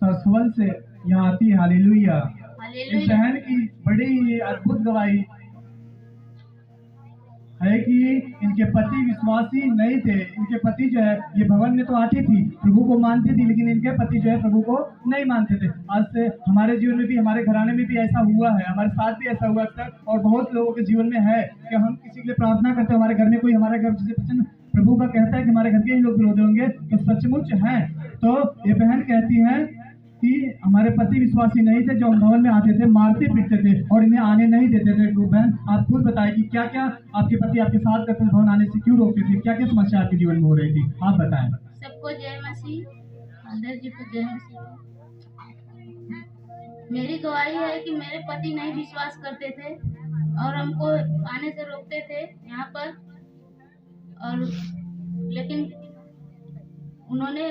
ससुवल से यहाँ आती है। हालेलुया। इस हालेलुया। बहन की बड़ी अद्भुत गवाही है कि इनके पति विश्वासी नहीं थे। इनके पति जो है ये भवन में तो आती थी, प्रभु को मानती थी, लेकिन इनके पति जो है प्रभु को नहीं मानते थे। आज से हमारे जीवन में भी, हमारे घराने में भी ऐसा हुआ है, हमारे साथ भी ऐसा हुआ अक्सर, और बहुत लोगों के जीवन में है कि हम किसी के लिए प्रार्थना करते हैं, हमारे घर में कोई, हमारे घर जैसे वचन प्रभु का कहता है कि हमारे घर के ही लोग विरोधी होंगे, तो सचमुच है। तो ये बहन कहती है कि हमारे पति विश्वासी नहीं थे, जो हम भवन में आते थे मारते पीटते थे और इन्हें आने नहीं देते थे। तो बहन आप खुद बताएं कि क्या क्या आपके पति आपके साथ करते थे, भवन आने से क्यों रोकते थे, क्या क्या समस्या आपके जीवन में हो रही थी, आप बताएं। सबको जय मसीह, फादर जी को जय मसीह। मेरी गवाही है कि मेरे पति नहीं विश्वास करते थे और हमको आने से रोकते थे यहाँ पर, और लेकिन उन्होंने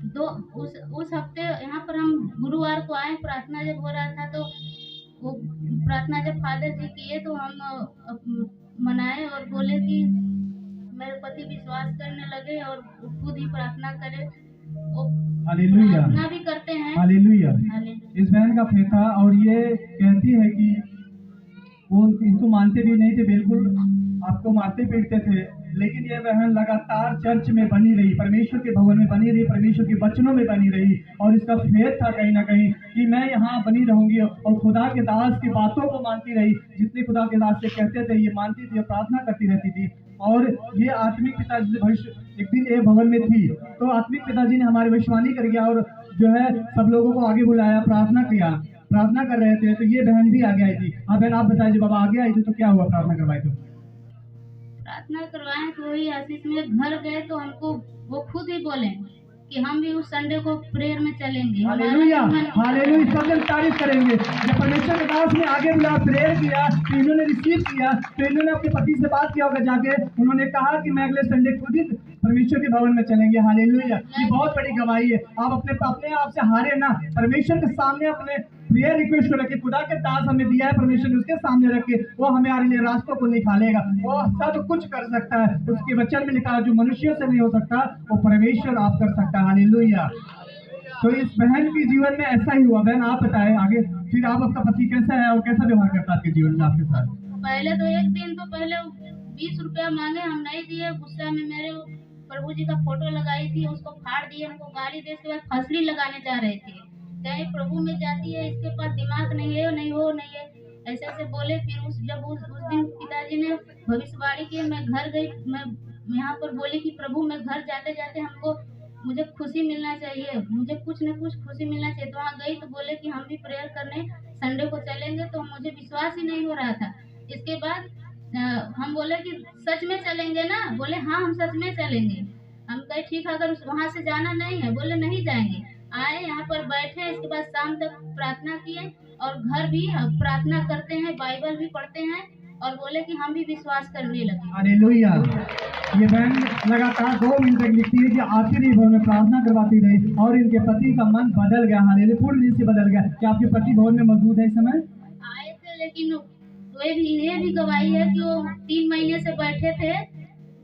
उस हफ्ते यहाँ पर हम गुरुवार को आए, प्रार्थना जब हो रहा था तो वो प्रार्थना जब फादर जी किए तो हम मनाए और बोले कि मेरे पति विश्वास करने लगे और खुद ही प्रार्थना करे। वो हालेलुया, प्रार्थना भी करते हैं। हालेलुया। हालेलुया। इस बहन का फेथा, और ये कहती है कि वो इनको मानते भी नहीं थे, बिल्कुल आपको मारते पीटते थे, लेकिन ये बहन लगातार चर्च में बनी रही, परमेश्वर के भवन में बनी रही, परमेश्वर के वचनों में बनी रही, और इसका फेथ था कहीं ना कहीं कि मैं यहाँ बनी रहूंगी, और खुदा के दास की बातों को मानती रही। जितने खुदा के दास से कहते थे ये मानती थी, प्रार्थना करती रहती थी। और ये आत्मिक पिताजी से भविष्य, एक दिन ये भवन में थी तो आत्मिक पिताजी ने हमारी भविष्यवाणी कर दिया और जो है सब लोगों को आगे बुलाया, प्रार्थना किया, प्रार्थना कर रहे थे, तो ये बहन भी आगे आई थी। हाँ बहन आप बताइए, जब बाबा आगे आई थी तो क्या हुआ, प्रार्थना करवाई तो? प्रार्थना करवाए तो वही आशीष में घर गए तो हमको वो खुद ही बोले कि हम भी उस संडे को प्रेयर में चलेंगे। हालेलुया, हालेलुया, सब लोग तारीफ करेंगे। जब परमेश्वर के दास ने आगे बुला प्रेयर किया तो इन्होंने रिसीव किया, तो इन्होंने अपने पति से बात किया होगा जाके, उन्होंने कहा कि मैं अगले संडे खुद ही परमेश्वर के भवन में चलेंगे। हालेलुया, ये बहुत बड़ी गवाही है। आप अपने आप से हारे ना, परमेश्वर के सामने अपने प्रेयर रिक्वेस्ट को रखे, खुदा के दास हमें दिया है परमेश्वर ने, उसके सामने रखे, वो हमारे लिए रास्तों को निकालेगा। वो सब कुछ कर सकता है, उसके वचन में लिखा है जो मनुष्यों से नहीं हो सकता वो परमेश्वर आप कर सकता है। हालेलुया। तो इस बहन के जीवन में ऐसा ही हुआ। बहन आप बताएं आगे, फिर आपका पति कैसा है और कैसा व्यवहार करता है आपके जीवन में आपके साथ? पहले तो एक दिन तो पहले 20 रुपया मांगे, हम नहीं दिए, गुस्सा में मेरे प्रभु जी का फोटो लगाई थी उसको फाड़ दिए, हमको गाली दे, इसके बाद फसली लगाने जा रहे थे, कहीं प्रभु में जाती है, इसके पास दिमाग नहीं है, नहीं है, ऐसे ऐसे बोले। फिर उस दिन पिताजी ने भविष्यवाणी की, मैं घर गई, मैं यहाँ पर बोली कि प्रभु मैं घर जाते जाते मुझे खुशी मिलना चाहिए, मुझे कुछ न कुछ खुशी मिलना चाहिए। तो वहाँ गई तो बोले कि हम भी प्रेयर करने संडे को चलेंगे, तो मुझे विश्वास ही नहीं हो रहा था। इसके बाद हम बोले कि सच में चलेंगे ना, बोले हाँ हम सच में चलेंगे। हम कहे ठीक है, अगर वहाँ से जाना नहीं है, बोले नहीं जाएंगे। आए यहाँ पर बैठे, इसके बाद शाम तक प्रार्थना किए और घर भी प्रार्थना करते हैं, बाइबल भी पढ़ते हैं, और बोले कि हम भी विश्वास करने लगे। हालेलुया। ये बहन लगातार 2 मिनट तक लिखती है कि आखिरी भवन में प्रार्थना करवाती रही और इनके पति का मन बदल गया। हालेलुया, पूर्ण रूप से बदल गया। क्या आपके पति भवन में मौजूद है इस समय? आए थे, लेकिन ये भी गवाही है कि वो 3 महीने से बैठे थे,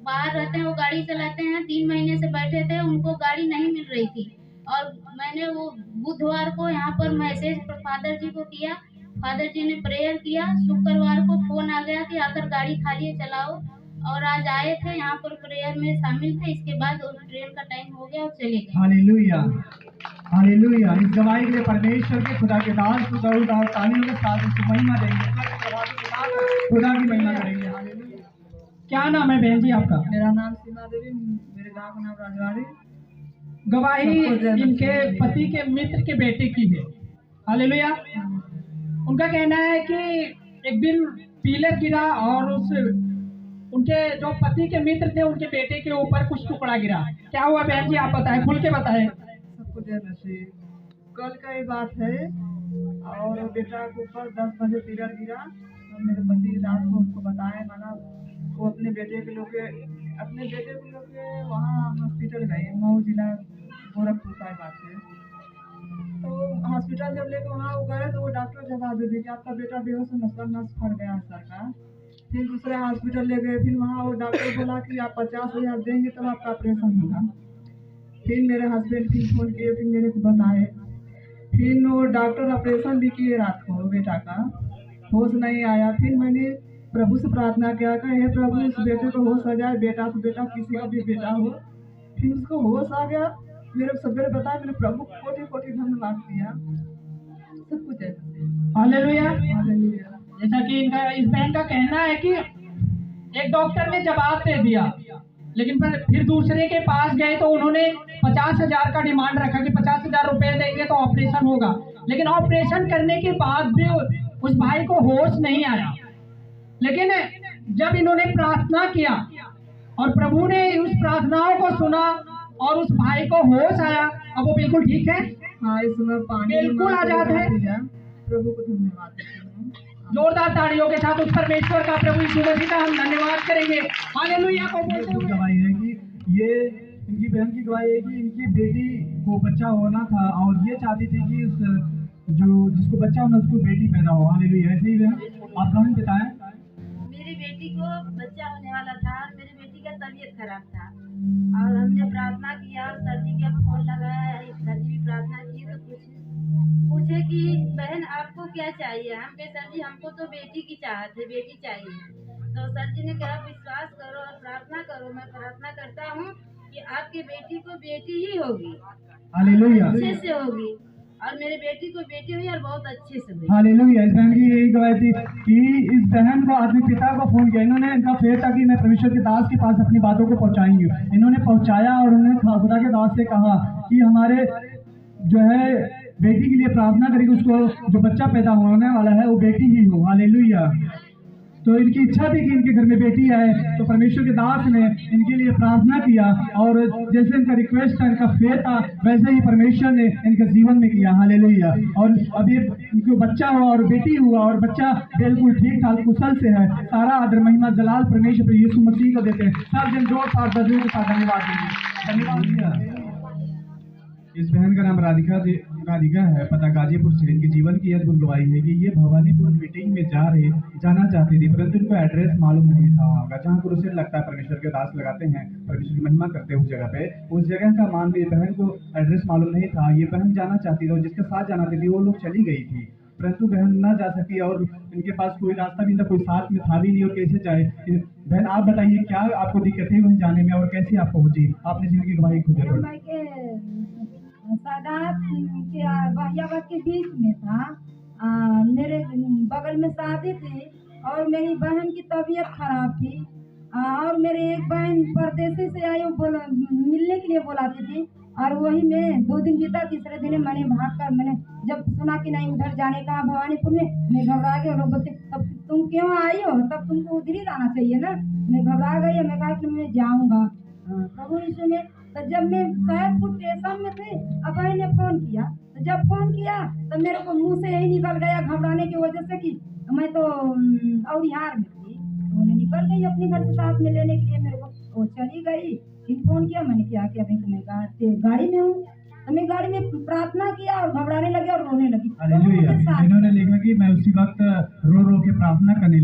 बाहर रहते हैं, वो गाड़ी चलाते हैं, 3 महीने से बैठे थे, उनको गाड़ी नहीं मिल रही थी। और मैंने वो बुधवार को यहाँ पर मैसेज फादर जी को किया, फादर जी ने प्रेयर किया, शुक्रवार को फोन आ गया कि आकर गाड़ी खाली है चलाओ, और आज आए थे यहाँ पर प्रेयर में शामिल थे। इसके बाद ट्रेन का टाइम हो गया और चले गए। Hallelujah, hallelujah. इस गवाही के लिए परमेश्वर के खुदा के दास को दौड़ और तालियों के साथ उसको महिमा देंगे, खुदा की महिमा करेंगे। हालेलुया। क्या नाम है बहन जी आपका? मेरा नाम सीमा देवी, मेरे गांव का नाम राजवाड़ी। गवाही इनके पति के मित्र के बेटे की है। हालेलुया। उनका कहना है कि एक दिन पिलर गिरा और उनके जो पति के मित्र थे उनके बेटे के ऊपर कुछ टुकड़ा गिरा। क्या हुआ बहन जी, आप बताएं, खुल के बताएं। सबको जय मसीह। कल का ही बात है, और बेटा के ऊपर 10 बजे पिलर गिरा, और मेरे पति रात को उनको बताए, माना वो अपने बेटे के लोग वहाँ हॉस्पिटल गए, मऊ जिला गोरखपुर का बात है। तो हॉस्पिटल जब लेके वहाँ वो गए तो वो डॉक्टर जवाब दे दिया कि आपका बेटा बेहोश नस फट गया सर का। फिर दूसरे हॉस्पिटल ले गए, फिर वहाँ वो डॉक्टर बोला कि आप 50,000 देंगे तब आपका ऑपरेशन होगा। फिर मेरे हस्बैंड फिर फोन किए, फिर मेरे को बताए फिर वो डॉक्टर ऑपरेशन भी किए रात को बेटा का, होश नहीं आया। फिर मैंने प्रभु से प्रार्थना किया कि हे प्रभु उस बेटे को होश आ जाए, बेटा तो बेटा किसी का भी बेटा हो। फिर उसको होश आ गया, मेरे सवेरे बताया, मैंने प्रभु को कोटि कोटि धन्यवाद दिया। सब कुछ है। हालेलुया। हालेलुया। जैसा कि इनका इस बहन का कहना है कि एक डॉक्टर ने जवाब दे दिया, लेकिन फिर दूसरे के पास गए तो उन्होंने 50,000 का डिमांड रखा कि 50,000 रुपए देंगे तो ऑपरेशन होगा। लेकिन ऑपरेशन करने के बाद भी उस भाई को होश नहीं आया। लेकिन जब इन्होंने प्रार्थना किया और प्रभु ने उस प्रार्थनाओं को सुना और उस भाई को होश आया, अब वो बिल्कुल ठीक है। हाँ, इसमें पानी बिल्कुल आजाद है। प्रभु को धन्यवाद देते हैं। जोरदार तालियों के साथ उस परमेश्वर का, प्रभु यीशु मसीह का हम धन्यवाद करेंगे। हालेलुया को बोलते हुए गवाही है कि ये इनकी बहन की गवाही है कि इनकी बेटी को बच्चा होना था और ये चाहती थी कि जिसको बच्चा होना उसको बेटी पैदा हो। हालेलुया। ऐसे ही बहन आप कौन बताएं? मेरी बेटी को बच्चा होने वाला था। मेरी बेटी का तबीयत खराब था और हमने प्रार्थना किया और सर जी का फोन लगाया। सर जी भी प्रार्थना की तो पूछे कि बहन आपको क्या चाहिए। हम कहे सर जी हमको तो बेटी की चाहत है, बेटी चाहिए। तो सर जी ने कहा विश्वास करो और प्रार्थना करो। मैं प्रार्थना करता हूँ कि आपकी बेटी को बेटी ही होगी, हालेलुया। अच्छे से होगी। और मेरे बेटी को बेटी हुई और बहुत अच्छे से हुई। हालेलुया। इस बहन की यही गवाही थी कि इस बहन को अपने पिता को फोन किया। इन्होंने इनका फेर था कि मैं परमेश्वर के दास के पास अपनी बातों को पहुंचाएंगे। इन्होंने पहुंचाया और उन्होंने खुदा के दास से कहा कि हमारे जो है बेटी के लिए प्रार्थना करेगी, उसको जो बच्चा पैदा होने वाला है वो बेटी ही हो। हालेलुया। तो इनकी इच्छा थी कि इनके घर में बेटी आए, तो परमेश्वर के दास ने इनके लिए प्रार्थना किया और जैसे इनका रिक्वेस्ट था, इनका फेथ था, वैसे ही परमेश्वर ने इनके जीवन में किया। हालेलुया। और अभी इनको बच्चा हुआ और बेटी हुआ और बच्चा बिल्कुल ठीक ठाक कुशल से है। सारा आदर महिमा जलाल परमेश्वर यीशु मसीह को देते हैं। सब जन जोर साथ बजू के साथ धन्यवाद देंगे। धन्यवाद। इस बहन का नाम राधिका है, पता गाजीपुर से। इनके जीवन की अद्भुत गवाही है कि ये भवानीपुर मीटिंग में जाना चाहती थी, परंतु इनको एड्रेस मालूम नहीं था वहाँ का, जहाँ पर उसे लगता है परमेश्वर के दास लगाते हैं, परमेश्वर की महिमा करते हैं उस जगह पे। उस जगह का मान ये बहन को एड्रेस मालूम नहीं था। ये बहन जाना चाहती थी और जिसके साथ जाना चाहती थी वो लोग चली गई थी, परंतु बहन ना जा सकी और इनके पास कोई रास्ता भी था, कोई साथ में था भी नहीं और कैसे जाए। बहन आप बताइए क्या आपको दिक्कत है वहीं जाने में और कैसे आप पहुंची? आपने जिंदगी की गवाही खुद सादात के बहियाबाद के बीच में था। मेरे बगल में शादी थी और मेरी बहन की तबीयत खराब थी और मेरे एक बहन परदेसी से आई, वो मिलने के लिए बुलाती थी और वही में 2 दिन बीता। तीसरे दिन मैंने भाग कर, मैंने जब सुना कि नहीं उधर जाने का भवानीपुर में, मैं घबरा गई। लोग बोलते तब तुम क्यों आई हो, तब तुमको उधर ही जाना चाहिए ना। मैं घबरा गई, मैं कहा कि मैं जाऊँगा प्रभु यीशु में। तो जब मैं सैदपुर स्टेशन में थी, अभय ने फोन किया, तो जब फोन किया तो मेरे को मुंह से यही निकल गया घबराने की वजह से कि मैं तो औरिहार में थी। तो उन्हें निकल गई अपने घर से साथ में लेने के लिए मेरे को, वो चली गई। फिर फोन किया, मैंने क्या कि अभी तो मैं गाड़ी में हूँ। तो मैं गाड़ी में प्रार्थना किया और घबराने लगी और रोने लगी। इन्होंने लिखा कि मैं उसी वक्त रो रो के प्रार्थना करने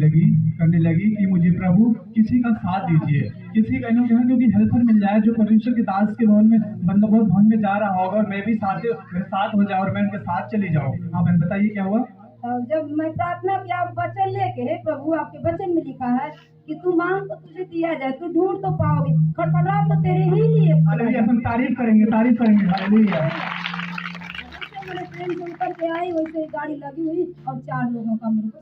लगी कि मुझे प्रभु किसी का साथ दीजिए, किसी का क्योंकि हेल्पर मिल जाए जो परमेश्वर के दास के भवन में मतलब बहुत भवन में जा रहा होगा और मैं भी मेरे साथ हो जाए और मैं उनके साथ चले जाऊँ। हाँ बहन बताइए क्या हुआ? जब मैं प्रार्थना किया वचन लेके, प्रभु आपके वचन में लिखा है कि तू मांग तो तुझे दिया जाए, तू ढूंढ तो पाओगे, खटखटाओ तो तेरे ही लिए। हम तारीफ करेंगे। हालेलुया। मैंने ट्रेन से उतर के आई, वैसे गाड़ी लगी हुई और 4 लोगों का मेरे को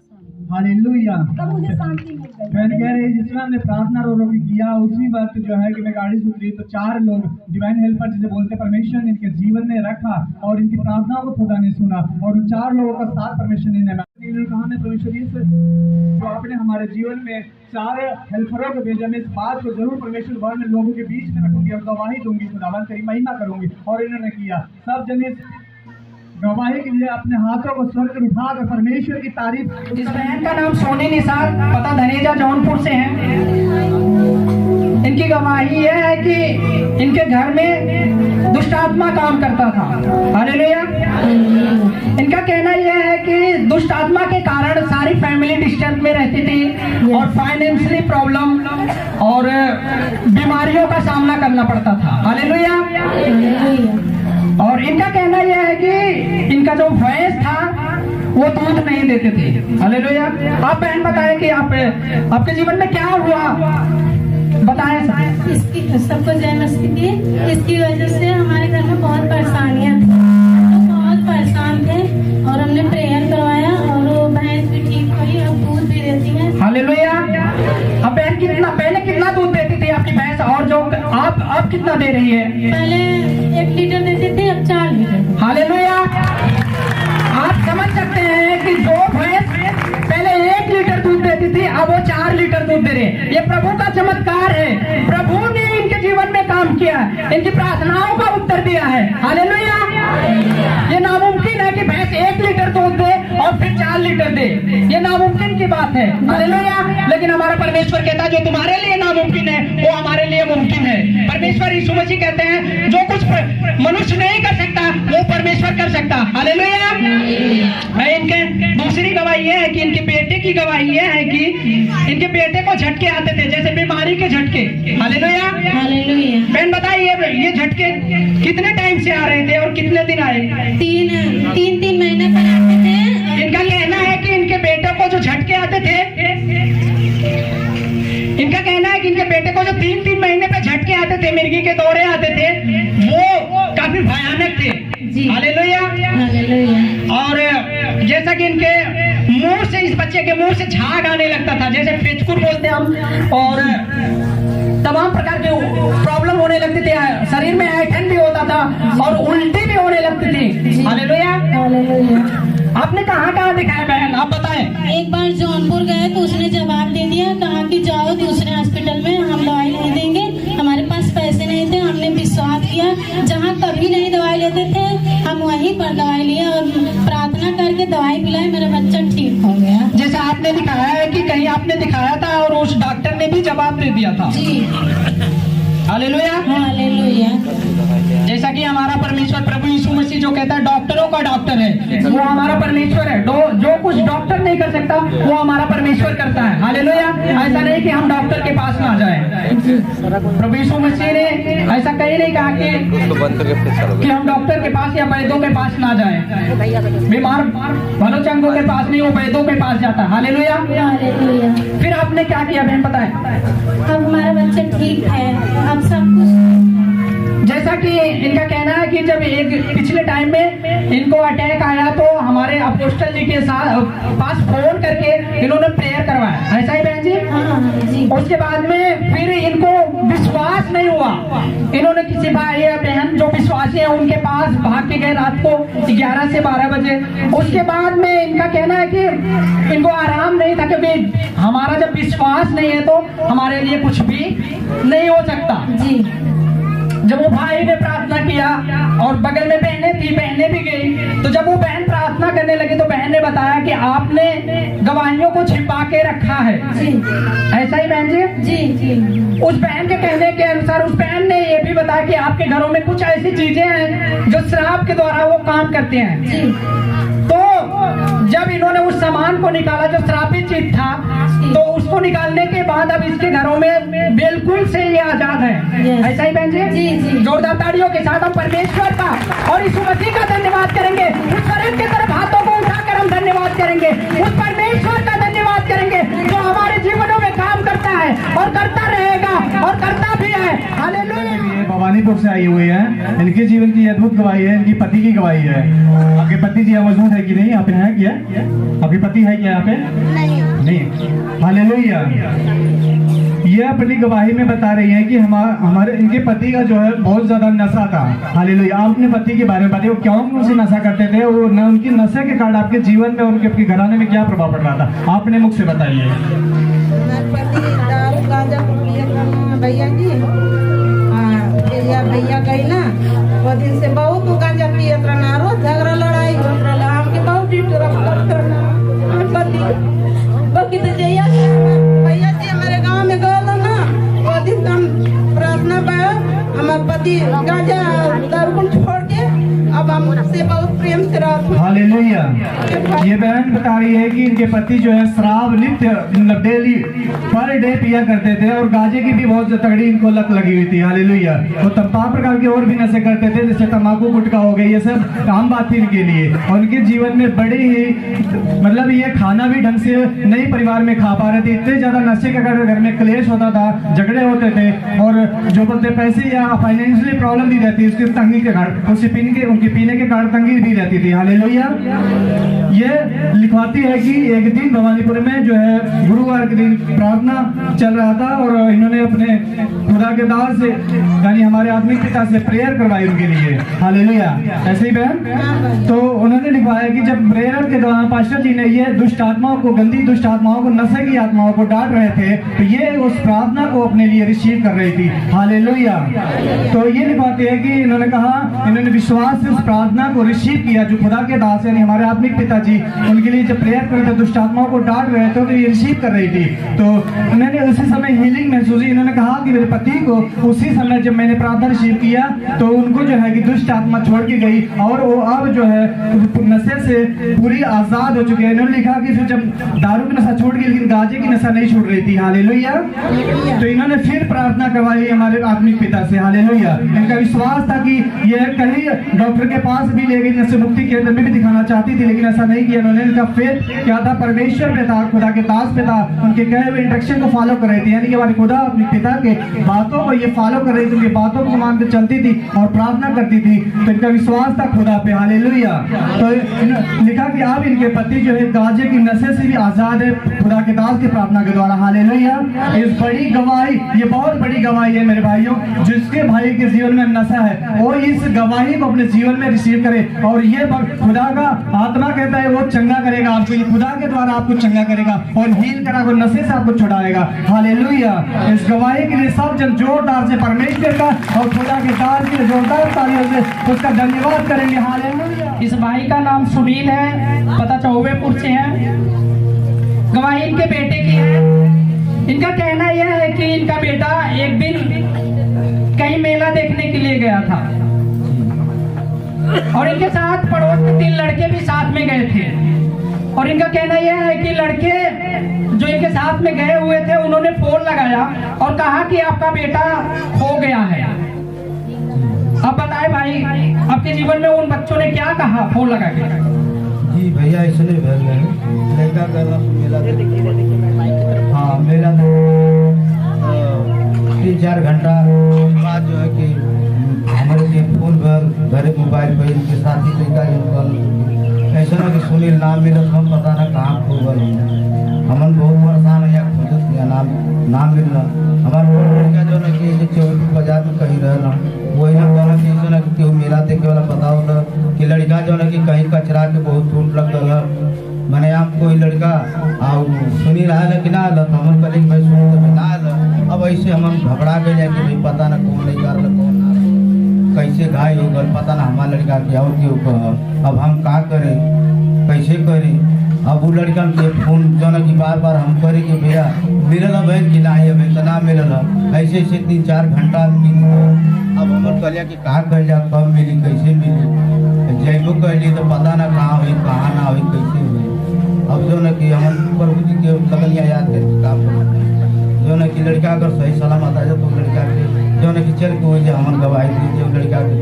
हालेलुया। तब मुझे शांति मिल गई। बहन कह रही जिस हमने प्रार्थना रो की किया उसी वक्त जो है कि मैं गाड़ी से उतरी तो 4 लोग डिवाइन हेल्पर जिसे बोलते परमेश्वर ने इनके जीवन में रखा और इनकी प्रार्थनाओं को खुदा ने सुना और उन 4 लोगों का साथ परमेश्वर ने कहा ने परमेश्वर जो आपने हमारे जीवन में सारे हेल्परों को भेजा, मैं इस बात को जरूर परमेश्वर भवन में लोगों के बीच में रखूंगी और गवाही दूंगी, खुदावन तेरी महिमा करूंगी। और इन्होंने किया। सब जने गवाही के लिए अपने हाथों को स्वर्ग उठाकर परमेश्वर की तारीफ। इस बहन का नाम सोनी निसार, पता धनेजा जौनपुर से है। इनकी गवाही यह है कि इनके घर में दुष्ट आत्मा काम करता था। हालेलुया। इनका कहना यह है कि दुष्ट आत्मा के कारण सारी फैमिली डिस्टर्ब में रहती थी और फाइनेंशियली प्रॉब्लम और बीमारियों का सामना करना पड़ता था। हालेलुया। और इनका कहना यह है कि इनका इनका जो भैंस था वो दूध नहीं देते थे। हालेलुया। आप बहन बताएं कि आपके जीवन में क्या हुआ, बताएं सर। इसकी सबको जय मसीह। इसकी वजह से हमारे घर में बहुत परेशानियां थी, तो बहुत परेशान थे और हमने प्रेयर करवाया और वो भैंस भी ठीक हुई, अब दूध भी देती है। हालेलुया। अब बहन पहले कितना दूध देती थी आपकी भैंस, और जो आप कितना दे रही है? पहले 1 लीटर देती थी, अब 4 लीटर। हालेलुया। आप समझ सकते हैं कि जो भैंस पहले 1 लीटर दूध देती थी अब वो 4 लीटर दूध दे रहे हैं। ये प्रभु का चमत्कार है। प्रभु ने इनके जीवन में काम किया, इनकी प्रार्थनाओं का उत्तर दिया है। हालेलुया। ये नामुमकिन है कि भैंस 1 लीटर दूध दे और फिर 4 लीटर दे, ये नामुमकिन की बात है। हालेलुया। लेकिन हमारा परमेश्वर कहता है जो तुम्हारे लिए नामुमकिन है वो हमारे लिए मुमकिन है। परमेश्वर यीशु मसीह कहते हैं जो कुछ मनुष्य नहीं कर सकता वो परमेश्वर कर सकता। हालेलुया। इनके दूसरी गवाही ये है कि इनके बेटे की गवाही ये है कि इनके बेटे को झटके आते थे, जैसे बीमारी के झटके। हालेलुया। हालेलुया। बहन बताइए ये झटके कितने टाइम से आ रहे थे और कितने दिन आए? 3 महीने पर आते थे। इनका कहना है कि इनके बेटे को जो झटके आते थे, इनका कहना है कि इनके बेटे को जो 3 महीने पे झटके आते थे, मिर्गी के दौरे आते थे, वो काफी भयानक थे। हालेलुया। हालेलुया। और जैसा कि इनके मुंह से, इस बच्चे के मुंह से झाग आने लगता था, जैसे फिचकुर बोलते हैं हम, और तमाम प्रकार के प्रॉब्लम होने लगती थी, शरीर में ऐठन भी होता था और उल्टी भी होने लगती थी। हालेलुया। हालेलुया। आपने कहाँ दिखाया बहन, आप बताएं। एक बार जौनपुर गए तो उसने जवाब दे दिया, कहा कि जाओ दूसरे हॉस्पिटल में, हम दवाई नहीं देंगे, हमारे पास पैसे नहीं थे। हमने विश्वास किया, जहाँ कभी नहीं दवाई लेते थे हम वहीं पर दवाई लिए और प्रार्थना करके दवाई पिलाई, मेरा बच्चा ठीक हो गया। जैसे आपने दिखाया है कि कहीं आपने दिखाया था और उस डॉक्टर ने भी जवाब दे दिया था। जी। हालेलुया। हालेलुया। जैसा कि हमारा परमेश्वर प्रभु यीशु मसीह जो कहता है डॉक्टरों का डॉक्टर है, वो हमारा परमेश्वर है। जो कुछ डॉक्टर नहीं कर सकता वो हमारा परमेश्वर करता है। हालेलुया। ऐसा नहीं कि हम डॉक्टर के पास ना जाएं। प्रभु यीशु मसीह ने ऐसा कहीं नहीं कहा कि हम डॉक्टर के पास या वैद्यों के पास ना जाएं। बीमार भलो चंगों के पास नहीं, वो वैद्यों के पास जाता है। हालेलुया। हालेलुया। फिर आपने क्या किया बहन बताएं। अब हमारा बच्चा ठीक है, अब सब कुछ। जैसा कि इनका कहना है कि जब एक पिछले टाइम में इनको अटैक आया तो हमारे अपोस्टल जी के पास फोन करके इन्होंने प्रेयर करवाया, ऐसा ही बहन जी? हाँ जी। उसके बाद में फिर इनको विश्वास नहीं हुआ, इन्होंने किसी भाई या बहन जो विश्वासी है उनके पास भाग के गए रात को 11 से 12 बजे। उसके बाद में इनका कहना है कि इनको आराम नहीं था, क्योंकि हमारा जब विश्वास नहीं है तो हमारे लिए कुछ भी नहीं हो सकता। जी। जब वो भाई ने प्रार्थना किया और बगल में बहनें थी, बहनें भी गई, तो जब वो बहन प्रार्थना करने लगी तो बहन ने बताया कि आपने गवाहियों को छिपा के रखा है। जी। ऐसा ही बहन जी? जी जी। उस बहन के कहने के अनुसार उस बहन ने ये भी बताया कि आपके घरों में कुछ ऐसी चीजें हैं जो श्राप के द्वारा वो काम करते हैं। जी। तो जब इन्होंने उस सामान को निकाला जो श्रापित चीज था, तो उसको निकालने के बाद अब इसके घरों में बिल्कुल से ये आजाद है। ऐसा ही बहन जी? जी जी। जोरदार तालियों के साथ हम परमेश्वर का और यीशु मसीह का धन्यवाद करेंगे। उस स्वर्ग की तरफ हाथों को उठाकर हम धन्यवाद करेंगे, उस परमेश्वर का धन्यवाद करेंगे जो हमारे जीवनों में काम करता है और करता रहेगा और करता भी है। हालेलुया। भवानीपुर से आई हुई है, इनके जीवन की अद्भुत गवाही है, इनकी पति की गवाही है। आपके पति जी मौजूद है कि नहीं? यहाँ पे है क्या? आपके पति है क्या यहाँ पे? नहीं। हालेलुया। ये अपनी गवाही में बता रही है कि हमारे इनके पति का जो है बहुत ज्यादा नशा था। हालेलुया। आप अपने पति के बारे में बताइए, वो क्यों उनसे नशा करते थे, वो न उनकी नशे के कारण आपके जीवन में उनके आपके घराने में क्या प्रभाव पड़ रहा था, आपने मुख से बताइए। भैया जी भैया गई ना, वो दिन से बहुत गांजा पियत रहना, रोज झगड़ा लड़ाई होत रहला, हमके बहुत डिस्टर्ब करत रहना। बाकी तो जैया भैया जी हमारे गांव में गए ना, वो दिन हम प्रार्थना बा, हमारे पति गांजा दारू छोड़ के अब हमसे बहुत प्रेम से रहते। हालेलुया। ये बहन बता रही है कि इनके पति जो है शराब नित्य मतलब डेली पर डे पिया करते थे और गांजे की भी बहुत तगड़ी इनको लत लगी हुई थी। हालेलुया। तो तमाम प्रकार के और भी नशे करते थे, जैसे तंबाकू गुटखा हो गई, ये सब आम बात थी इनके लिए। और उनके जीवन में बड़ी ही मतलब ये खाना भी ढंग से नहीं परिवार में खा पा रहे थे, इतने ज्यादा नशे के कारण घर में क्लेश होता था, झगड़े होते थे और जो बोलते पैसे या फाइनेंशियली प्रॉब्लम भी रहती है उसकी तंगी के कारण, उनके पीने के कारण तंगी भी रहती थी। हालेलुया। ये लिखवाती है कि एक दिन भवानीपुर में जो है गुरुवार के दिन प्रार्थना चल रहा था और इन्होंने अपने खुदा के दास से यानी हमारे आत्मिक पिता से प्रेयर करवाई उनके लिए। हालेलुया। ऐसे ही बहन तो उन्होंने लिखवाया कि जब प्रेयर के दौरान पास्टर जी ने ये दुष्ट आत्माओं को, गंदी दुष्ट आत्माओं को, नशे की आत्माओं को डांट रहे थे तो ये उस प्रार्थना को अपने लिए रिसीव कर रही थी। हालेलुया। तो ये लिखवाते हैं कि इन्होंने कहा इन्होंने विश्वास से उस प्रार्थना को रिसीव किया जो खुदा के दास यानी हमारे आत्मिक पिताजी उनके लिए जब प्रेयर कर रहे थे, दुष्ट आत्माओं को डांट रहे थे तो ये रिसीव कर रही थी। तो उन्होंने उसी समय हीलिंग महसूस हुई। इन्होंने कहा कि मेरे पति को उसी समय जब मैंने प्रार्थना रिसीव किया तो उनको जो है कि दुष्ट आत्मा छोड़ के गई और वो अब जो है नशे से पूरी आजाद हो चुके हैं। इन्होंने लिखा कि फिर जब दारू की नशा छोड़ गई लेकिन गांजे की नशा नहीं छूट रही थी। हालेलुया। तो इन्होंने फिर प्रार्थना करवाई हमारे आत्मिक पिता से। हालेलुया। इनका विश्वास था कि यह कहीं डॉक्टर के पास भी ले गई, नशे मुक्ति केंद्र में भी दिखाना चाहती थी लेकिन ऐसा नहीं किया इन्होंने। इनका फेथ क्या था? परमेश्वर पे था, खुदा के दास पे था, उनके कहे हुए इंस्ट्रक्शन को फॉलो कर रही थी यानी कि हमारे खुदा अपने पिता के बातों को ये फॉलो कर रही थी, उनकी बातों को मानते चलती थी और प्रार्थना करती थी। तो इनका विश्वास था खुदा पे। हालेलुया। तो लिखा कि अब इनके पति जो है गांजे की नशे से भी आजाद है खुदा के दास की प्रार्थना के द्वारा। हालेलुया। इस बड़ी गवाही, ये बहुत बड़ी गवाही है मेरे भाइयों, जिसके भाई के जीवन में नशा है वो इस गवाही को अपने जीवन में रिसीव करे और ये खुदा का आत्मा कहता है वो चंगा करेगा आपको, ये खुदा के द्वारा आपको चंगा करेगा और हील करेगा, नशे से आपको छुड़ाएगा। हालेलुया। इस गवाही के लिए सब जन जोरदार से परमेश्वर का और खुदा के दास के जोरदार तालियों से उसका धन्यवाद करेंगे। हालेलुया। इस भाई का नाम सुनील है, पता चौबेपुर से है। गवाही इनके बेटे की है। इनका कहना यह है कि इनका बेटा एक दिन कहीं मेला देखने के लिए गया था और इनके साथ पड़ोस के 3 लड़के भी साथ में गए थे और इनका कहना यह है कि लड़के जो इनके साथ में गए हुए थे उन्होंने फोन लगाया और कहा कि आपका बेटा खो गया है। अब बताए भाई आपके जीवन में उन बच्चों ने क्या कहा फोन लगा के? जी भैया इसलिए भर गए लड़का का मेला हाँ मेला 3-4 घंटा बाद जो है कि हमारे लिए फोन पर घरे मोबाइल पर इनके साथी लड़का ऐसा ना कि सुनील नाम मिला हम पता ना कहाँ खो गए। हमन बहुत परेशान है खोजत या नाम मिलना हमारे लड़का जो ना कि चौबीस बाजार में कहीं रहना वही ना कहना कि ऐसा ना कि मेला देखे वाला पता होता कि लड़का जो ना कि कहीं कचरा के बहुत चोट लग गया मैंने आप कोई लड़का सुनील आया कि ना आला तो हम कहले भाई सुन तो ना आला। अब ऐसे हम घबरा गए कि भाई पता ना कौन लड़का कौन कैसे घायल हो गए पता ना हमारा लड़का क्या हो। अब हम का करें कैसे करें? अब वो लड़का के फोन जो ना कि बार हम करे कि भैया मिलल बहन कि ना है तो ना मिलल ऐसे 3-4 घंटा। अब हम कहलिया कि कहाँ कर जा कब मिली कैसे मिली जैबो कहली तो पता ना कहाँ हुई कहाँ ना हुई कैसे हुई। अब जो ना कि हम प्रभु जी के लगलिया याद करके काम जो ना कि लड़का अगर सही सलामत आ जाए तो लड़का के जो ना कि चल के वही हम गवाही दी जो लड़का के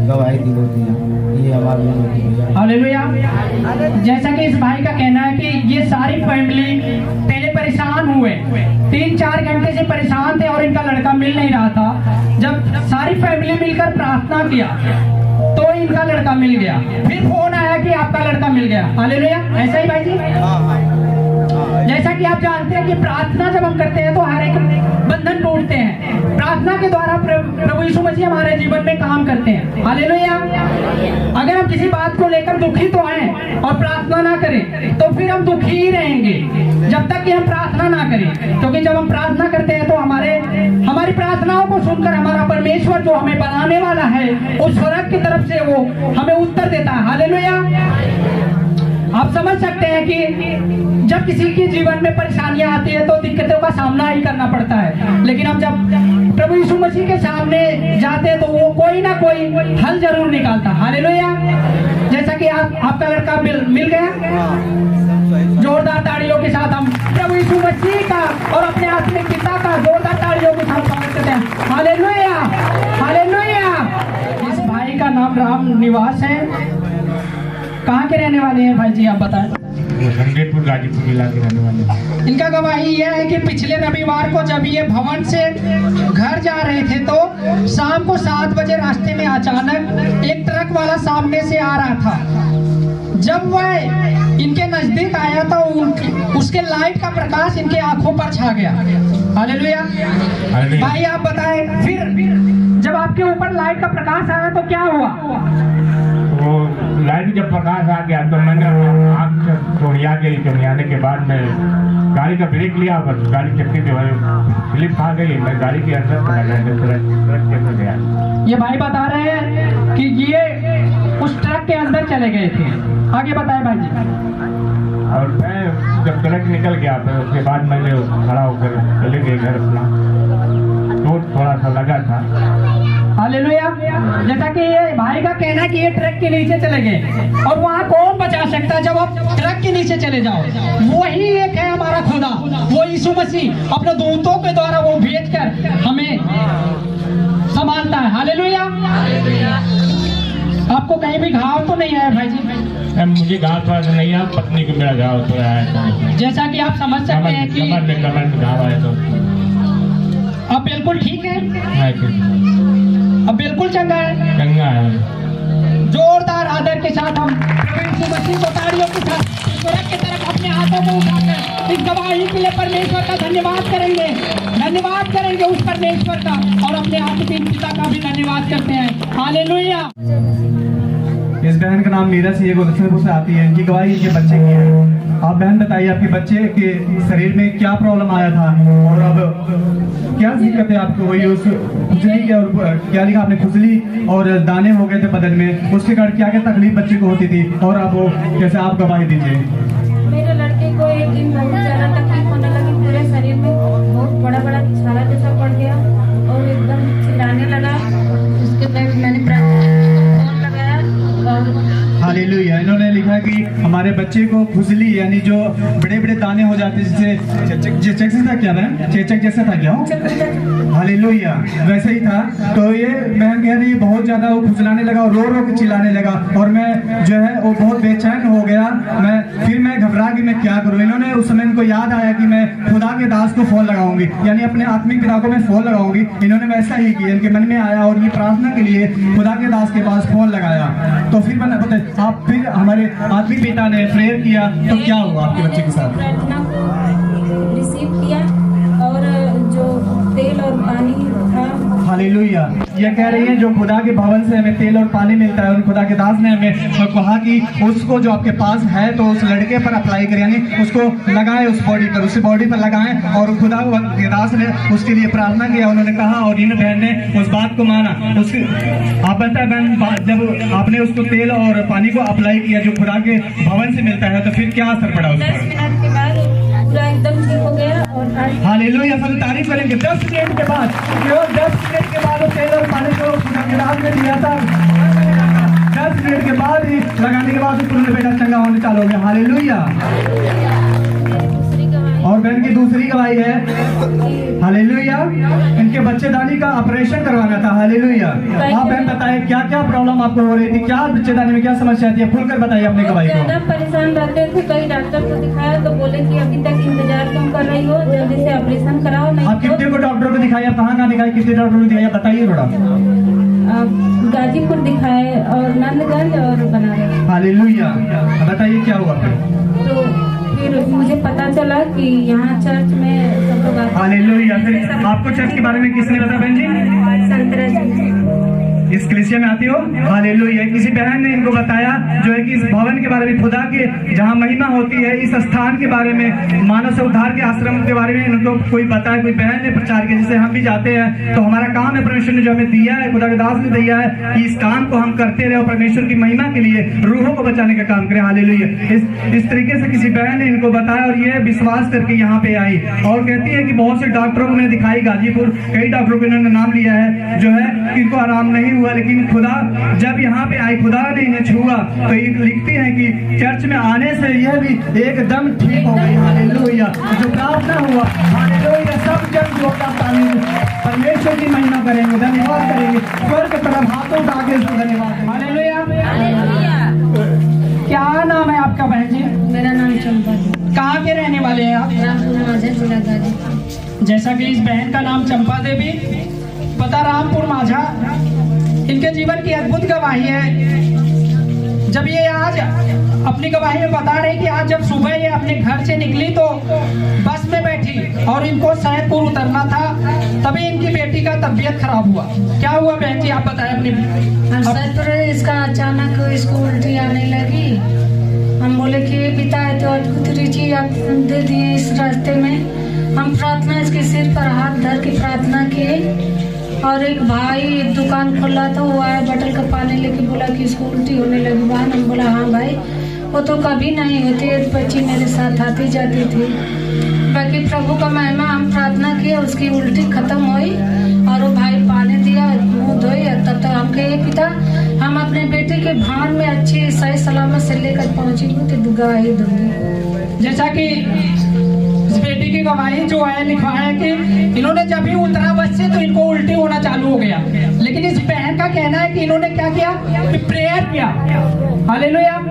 गवाही दी होती है ये हमारे। हालेलुया। जैसा कि इस भाई का कहना है कि ये सारी फैमिली पहले परेशान हुए 3-4 घंटे से परेशान थे और इनका लड़का मिल नहीं रहा था। जब सारी फैमिली मिलकर प्रार्थना किया तो इनका लड़का मिल गया। फिर फोन आया कि आपका लड़का मिल गया। हालेलुया। ऐसा ही भाई जी जैसा कि आप जानते हैं कि प्रार्थना जब हम करते हैं तो हर एक बंधन तोड़ते हैं। प्रार्थना के द्वारा प्रभु यीशु मसीह हमारे जीवन में काम करते हैं। हालेलुया। अगर हम किसी बात को लेकर दुखी तो हैं और प्रार्थना ना करें तो फिर हम दुखी ही रहेंगे जब तक कि हम प्रार्थना ना करें। क्योंकि जब हम प्रार्थना करते हैं तो हमारी प्रार्थनाओं को सुनकर हमारा परमेश्वर जो हमें बनाने वाला है उस स्वर्ग की तरफ से वो हमें उत्तर देता है। हालेलुया। आप समझ सकते हैं कि जब किसी के जीवन में परेशानियां आती है तो दिक्कतों का सामना ही करना पड़ता है, लेकिन हम जब प्रभु यीशु मसीह के सामने जाते हैं तो वो कोई ना कोई हल जरूर निकालता। हालेलुया। जैसा कि आपका लड़का मिल गया? जोरदार ताड़ियों के साथ हम प्रभु यीशु मसीह का और अपने आत्मिक पिता का जोरदार ताड़ियों के साथ स्वागत करते हैं। Hallelujah, hallelujah. इस भाई का नाम राम निवास है। कहाँ के रहने वाले हैं भाई जी, आप बताएं? संगेतपुर गाजीपुर जिला के रहने वाले हैं। इनका गवाही यह है कि पिछले रविवार को जब ये भवन से घर जा रहे थे तो शाम को 7 बजे रास्ते में अचानक एक ट्रक वाला सामने से आ रहा था। जब वह इनके नजदीक आया तो उसके लाइट का प्रकाश इनके आंखों पर छा गया। हालेलुया। भाई आप बताएं, फिर जब आपके ऊपर लाइट का प्रकाश आया तो क्या हुआ? वो लाइट जब प्रकाश आ गया तो मैंने आँख चोरिया गई। चोरियाने के बाद मैं गाड़ी का ब्रेक लिया, बस गाड़ी चक्की जो है स्लिप खा गई। मैं गाड़ी के अंदर चला गया। ये भाई बता रहे हैं कि ये उस ट्रक के अंदर चले गए थे। आगे बताए भाई जी। और मैं जब ट्रक निकल गया फिर उसके बाद मैंने खड़ा होकर चले गए घर अपना। तो थोड़ा सा लगा था। हालेलुया। जैसा कि ये भाई का कहना है कि ये ट्रक के नीचे चले गए, और वहाँ कौन बचा सकता है जब आप ट्रक के नीचे चले जाओ? वही एक है हमारा खुदा, वो यीशु मसीह अपने दूतों के द्वारा वो भेजकर हमें संभालता है। हालेलुया। आपको कहीं भी घाव तो नहीं आया भाई जी? मुझे घाव थोड़ा सा नहीं आया, पत्नी को मेरा घाव थोड़ा आया। जैसा कि आप समझ सकते हैं कि कमर में घाव आया तो अब बिल्कुल ठीक है, अब बिल्कुल चंगा है, चंगा है। जोरदार आदर के साथ हम प्रभु यीशु मसीह को तालियों के साथ स्वर्ग की तरफ अपने हाथों को उठाकर इस गवाही के लिए परमेश्वर का धन्यवाद करेंगे। धन्यवाद करेंगे उस परमेश्वर का, और अपने आत्मिक पिता का भी धन्यवाद करते हैं। हालेलुया। इस बहन का नाम मीरा सी गोलक्षणपुर से आती है। इनकी गवाही इनके बच्चे की है। आप बहन बताइए, आपके बच्चे के शरीर में क्या प्रॉब्लम आया था और अब क्या दिक्कत है आपको? वही उस खुजली के, और क्या लिखा आपने, खुजली और दाने हो गए थे बदन में, उसके कारण क्या क्या तकलीफ बच्चे को होती थी, और अब वो कैसे आप गवाही दीजिए? मेरे लड़के को एक दिन बहुत ज़्यादा तकलीफ होने लगी, पूरे शरीर में बहुत बड़ा बड़ा छाला जैसा पड़ गया और एकदम चिल्लाने लगा। उसके बाद मैंने फोन लगाया और हालेलुया। इन्होंने लिखा कि हमारे बच्चे को खुजली यानी जो बड़े बड़े दाने हो जाते हैं, जैसे चेचक से था क्या बहन? चेचक जैसा था क्या? हालेलुया, वैसे ही था। तो ये बहन कह रही है बहुत ज्यादा वो खुजलाने लगा और रो रो के चिल्लाने लगा, और मैं जो है वो बहुत बेचैन हो गया। मैं घबरा कि मैं क्या करूँ। इन्होंने उस समय इनको याद आया कि मैं खुदा के दास को फोन लगाऊंगी, यानी अपने आत्मिक पिता को मैं फोन लगाऊंगी। इन्होंने वैसा ही किया, इनके मन में आया और ये प्रार्थना के लिए खुदा के दास के पास फोन लगाया। तो फिर आप फिर हमारे आत्मिक पिता ने प्रेयर किया, तो क्या हुआ आपके बच्चे के साथ? प्रार्थना को रिसीव किया और जो तेल और पानी था। हालेलुया। ये कह रही है जो खुदा के भवन से हमें तेल और पानी मिलता है, और खुदा के दास ने हमें कहा कि उसको जो आपके पास है तो उस लड़के पर अप्लाई करें, यानी उसको लगाएं उस बॉडी पर, उस बॉडी पर लगाएं। और खुदा के दास ने उसके लिए प्रार्थना किया, उन्होंने कहा, और इन बहन ने उस बात को माना। उसके आप बताए बहन, जब आपने उसको तेल और पानी को अप्लाई किया जो खुदा के भवन से मिलता है, तो फिर क्या असर पड़ा उस पर? 10 मिनट के बाद पूरा एकदम ठीक हो गया। और हालेलुया, सब तारीफ करेंगे। 10 मिनट के बाद, 10 मिनट के बाद तेल और पानी को खुदा के दास ने दिया था। 10 मिनट के बाद ही लगाने के बाद तुरंत बेटा चंगा होने चालू हो गया। हालेलुया। और बहन की दूसरी गवाही है, हालेलुया, इनके बच्चेदानी का ऑपरेशन करवाना था। हालेलुया। आप बहन बताइए क्या क्या प्रॉब्लम आपको हो रही थी, क्या बच्चेदानी में क्या समस्या थी? खुलकर बताइए अपनी गवाही को। ज्यादा परेशान रहते थे, कई डॉक्टर को दिखाया तो बोले कि अभी तक इंतजार क्यों कर रही हो, जल्दी से ऑपरेशन कराओ। नहीं आप कितने को डॉक्टर को दिखाया, कहाँ दिखाई, कितने डॉक्टर को दिखाया, बताइए थोड़ा। गाजीपुर दिखाए और नंदगंज और बनारस। हालेलुया। बताइए क्या हुआ तो फिर मुझे पता चला कि यहाँ चर्च में सब लोग आते हैं। हालेलुया। फिर आपको चर्च के बारे में किसने बताया बहन जी? संतरा जी। इस कलीसिया में आती हो? हालेलुया। किसी बहन ने इनको बताया जो है कि इस भवन के बारे में, खुदा के जहाँ महिमा होती है, इस स्थान के बारे में, मानव से उद्धार के आश्रम के बारे में इनको कोई बताया, कोई बहन ने प्रचार किया, जिसे हम भी जाते हैं। तो हमारा काम है, परमेश्वर ने जो हमें दिया है, खुदा के दास ने दिया है कि इस काम को हम करते रहे और परमेश्वर की महिमा के लिए रूहों को बचाने का काम करें। हालेलुया। इस तरीके से किसी बहन ने इनको बताया और ये विश्वास करके यहाँ पे आई, और कहती है कि बहुत से डॉक्टरों को मैंने दिखाई, गाजीपुर कई डॉक्टरों को इन्होंने नाम लिया है, जो है इनको आराम नहीं हुआ। हुआ, लेकिन खुदा जब यहाँ पे आई, खुदा ने इन्हें छुआ, तो ये लिखती है कि चर्च में आने से यह भी एकदम ठीक हो गई। हालेलुया। जो प्रार्थना हुआ, हालेलुया, सब जन जो परमेश्वर की महिमा करेंगे, धन्यवाद करेंगे, स्वर्ग तरफ हाथों उठा के इसको धन्यवाद। हालेलुया। क्या नाम है आपका बहन जी? मेरा नाम चंपा। कहाँ के रहने वाले हैं आप? रामपुर माझा, जिला गाजीपुर। जैसा कि इस बहन का नाम चंपा देवी, पता रामपुर माझा, इनके जीवन की अद्भुत गवाही है। जब ये आज अपनी गवाही में बता रहे कि आज जब सुबह ये अपने घर से निकली तो बस में बैठी और इनको सैदपुर उतरना था, तभी इनकी बेटी का तबीयत खराब हुआ। क्या हुआ बहन जी, आप बताएं अपनी। सैदपुर इसका अचानक इसको उल्टी आने लगी। हम बोले कि पिता है तो अद्भुत रुचि आप दे दिए इस रास्ते में। हम प्रार्थना इसके सिर पर हाथ धर के प्रार्थना किए, और एक भाई एक दुकान खोला था, वो आया बटल का पानी लेके बोला कि इसको उल्टी होने लगी बहन। हम बोला हाँ भाई, वो तो कभी नहीं होती, एक बच्ची मेरे साथ आती जाती थी। बाकी प्रभु का महिमा, हम प्रार्थना किए, उसकी उल्टी खत्म हुई और वो भाई पानी दिया, मुँह धोई। तब तक हम कहे पिता हम अपने बेटे के भान में अच्छी सही सलामत से लेकर पहुँची हूँ तो गवाही दूंगी। जैसा कि इस बेटी की गवाही जो है लिखा है कि इन्होंने जब ही उतरा बस से तो इनको उल्टी होना चालू हो गया, लेकिन इस बहन का कहना है कि इन्होंने क्या किया कि प्रेयर किया। हालेलुया।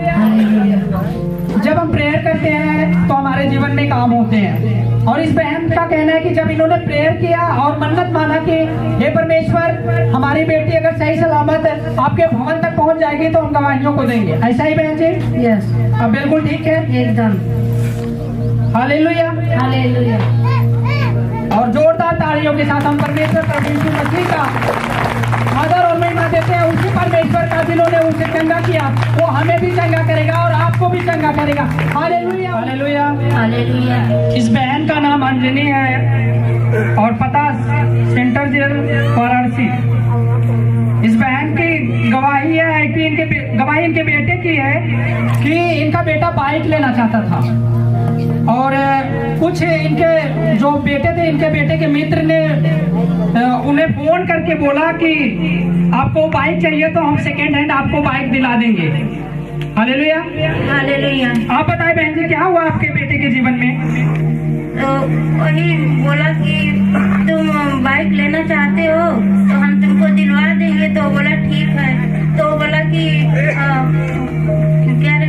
जब हम प्रेयर करते हैं तो हमारे जीवन में काम होते हैं, और इस बहन का कहना है कि जब इन्होंने प्रेयर किया और मन्नत माना कि हे परमेश्वर हमारी बेटी अगर सही सलामत आपके भवन तक पहुंच जाएगी तो हम गवाहियों को देंगे। ऐसा ही बहन जी? यस, अब बिल्कुल ठीक है एकदम। हालेलुया। हालेलुया। और जोरदार तालियों के साथ हम परमेश्वर प्रभु यीशु मसीह का आदर और महिमा देते हैं। उसी परमेश्वर का जिन्होंने उसे चंगा किया वो हमें भी चंगा करेगा और आपको भी चंगा करेगा। हालेलुया। हालेलुया। हालेलुया। इस बहन का नाम अंजनी है और पता सेंटर जेल वाराणसी। इस बहन की गवाही है कि गवाही इनके बेटे की है कि इनका बेटा बाइक लेना चाहता था, और कुछ इनके जो बेटे थे, इनके बेटे के मित्र ने उन्हें फोन करके बोला कि आपको बाइक चाहिए तो हम सेकेंड हैंड आपको बाइक दिला देंगे। हालेलुया। हालेलुया। आप बताएं बहन जी, क्या हुआ आपके बेटे के जीवन में? तो वही बोला कि तुम बाइक लेना चाहते हो तो हम तुमको दिलवा देंगे। तो बोला ठीक है। तो बोला कि क्या रे,